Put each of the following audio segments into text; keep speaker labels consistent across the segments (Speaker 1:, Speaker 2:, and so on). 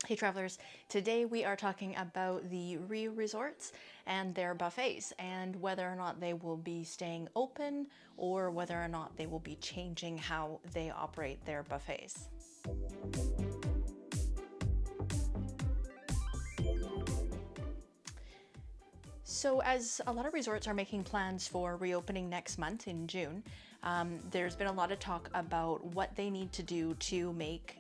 Speaker 1: Hey travelers, today we are talking about the Riu Resorts and their buffets and whether or not they will be staying open or whether or not they will be changing how they operate their buffets. So as a lot of resorts are making plans for reopening next month in June, there's been a lot of talk about what they need to do to make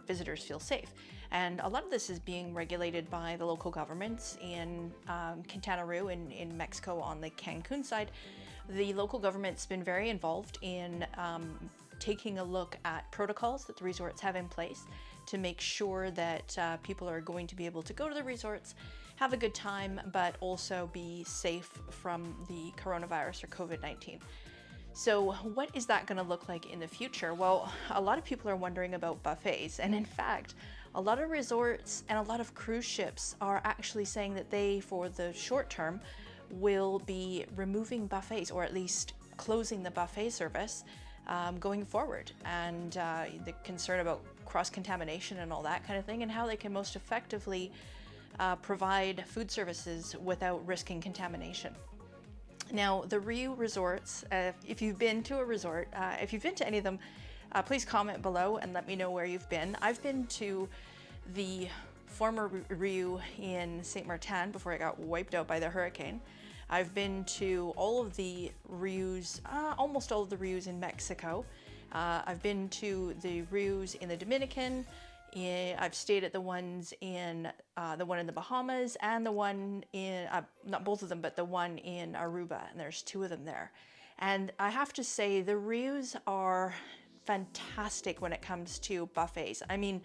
Speaker 1: visitors feel safe. And a lot of this is being regulated by the local governments in Quintana Roo in Mexico on the Cancun side. The local government's been very involved in taking a look at protocols that the resorts have in place to make sure that people are going to be able to go to the resorts, have a good time, but also be safe from the coronavirus or COVID-19. So what is that going to look like in the future? Well, a lot of people are wondering about buffets, and in fact, a lot of resorts and a lot of cruise ships are actually saying that they, for the short term, will be removing buffets, or at least closing the buffet service going forward, and the concern about cross-contamination and all that kind of thing, and how they can most effectively provide food services without risking contamination. Now, the Riu Resorts, if you've been to a resort, if you've been to any of them, please comment below and let me know where you've been. I've been to the former Riu in St. Martin before it got wiped out by the hurricane. I've been to all of the Rius, almost all of the Rius in Mexico. I've been to the Rius in the Dominican. I've stayed at the ones in the one in the Bahamas and the one in, not both of them, but the one in Aruba, and there's two of them there. And I have to say, the Rius are fantastic when it comes to buffets. I mean,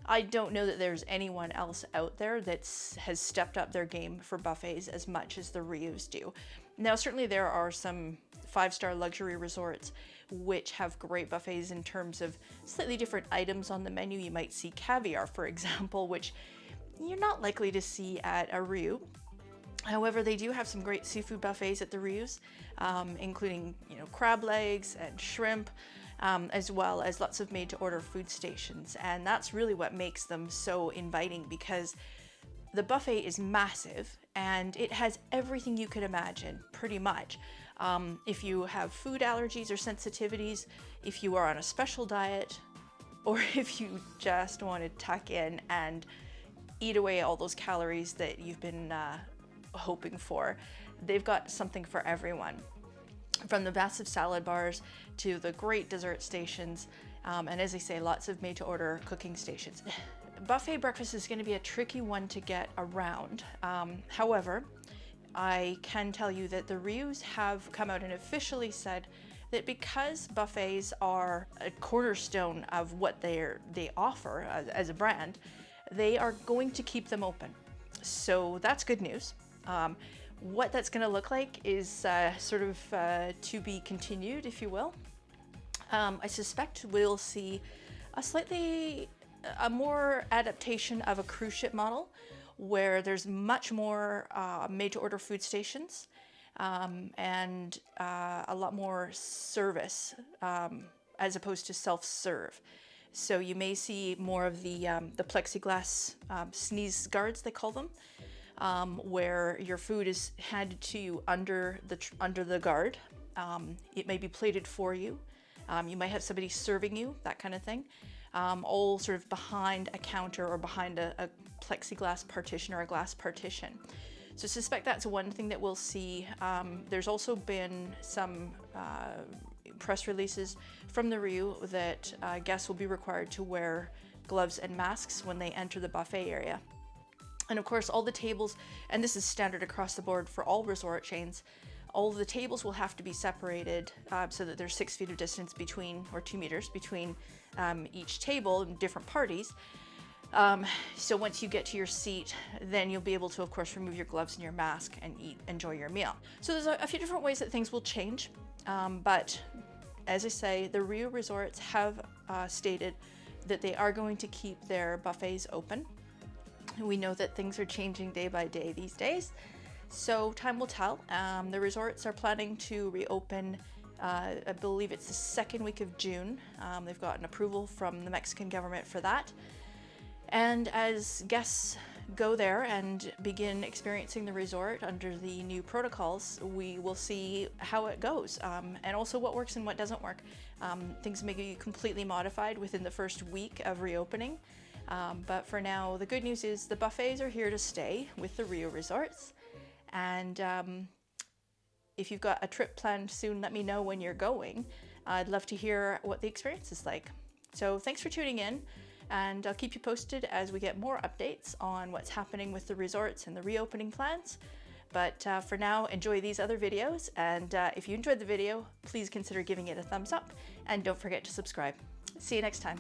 Speaker 1: I don't know that there's anyone else out there that has stepped up their game for buffets as much as the Rius do. Now, certainly there are some five-star luxury resorts which have great buffets in terms of slightly different items on the menu. You might see caviar, for example, which you're not likely to see at a Riu. However, they do have some great seafood buffets at the Rius, including, crab legs and shrimp, as well as lots of made-to-order food stations. And that's really what makes them so inviting, because the buffet is massive and it has everything you could imagine, pretty much. If you have food allergies or sensitivities, if you are on a special diet, or if you just want to tuck in and eat away all those calories that you've been hoping for, they've got something for everyone. From the massive salad bars to the great dessert stations, and as I say, lots of made-to-order cooking stations. Buffet breakfast is going to be a tricky one to get around. However, I can tell you that the Rius have come out and officially said that because buffets are a cornerstone of what they offer as a brand, they are going to keep them open. So that's good news. What that's going to look like is to be continued, if you will. I suspect we'll see a more adaptation of a cruise ship model, where there's much more made-to-order food stations and a lot more service as opposed to self-serve. So you may see more of the plexiglass sneeze guards, they call them, where your food is handed to you under the guard. It may be plated for you. You might have somebody serving you, that kind of thing. All sort of behind a counter or behind a plexiglass partition or a glass partition. So I suspect that's one thing that we'll see. There's also been some press releases from the Riu that guests will be required to wear gloves and masks when they enter the buffet area. And of course, all the tables, and this is standard across the board for all resort chains, all of the tables will have to be separated so that there's 6 feet of distance between, or 2 meters between each table in different parties. So once you get to your seat, then you'll be able to, of course, remove your gloves and your mask and enjoy your meal. So there's a few different ways that things will change. But as I say, the Riu Resorts have stated that they are going to keep their buffets open. We know that things are changing day by day these days, so time will tell. The resorts are planning to reopen, I believe it's the second week of June. They've gotten approval from the Mexican government for that. And as guests go there and begin experiencing the resort under the new protocols, we will see how it goes, and also what works and what doesn't work. Things may be completely modified within the first week of reopening, but for now, the good news is the buffets are here to stay with the Riu Resorts. And if you've got a trip planned soon, let me know when you're going. I'd love to hear what the experience is like. So thanks for tuning in, and I'll keep you posted as we get more updates on what's happening with the resorts and the reopening plans. But for now, enjoy these other videos, and if you enjoyed the video, please consider giving it a thumbs up, and don't forget to subscribe. See you next time.